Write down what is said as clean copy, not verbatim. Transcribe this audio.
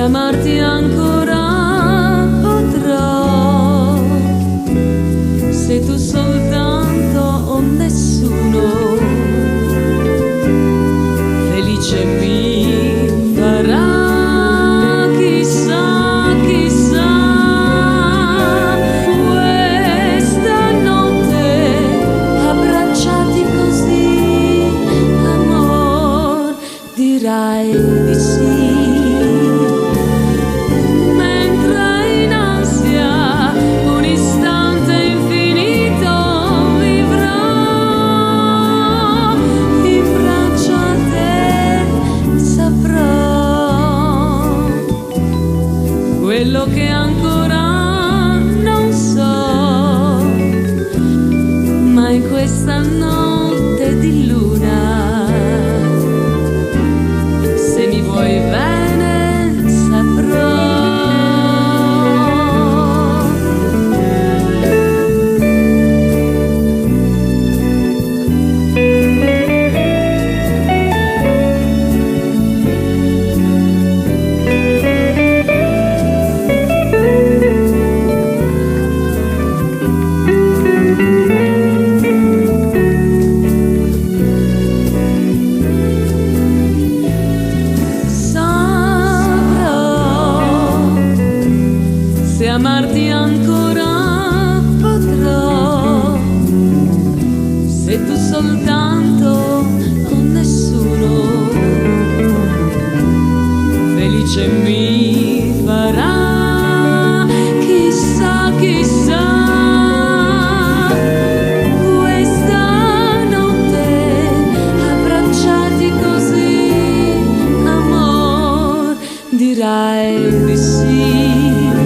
amarti ancora potrò, se tu soltanto o nessuno felice mi farà. Chissà, chissà, questa notte abbracciati così, amor, dirai di sì. Quello che ancora non so, ma in questa notte di luna, se mi vuoi bene saprò. Se amarti ancora potrò, se tu soltanto o nessuno felice mi farà. Chissà, chissà, questa notte abbracciati così, amor, dirai di sì.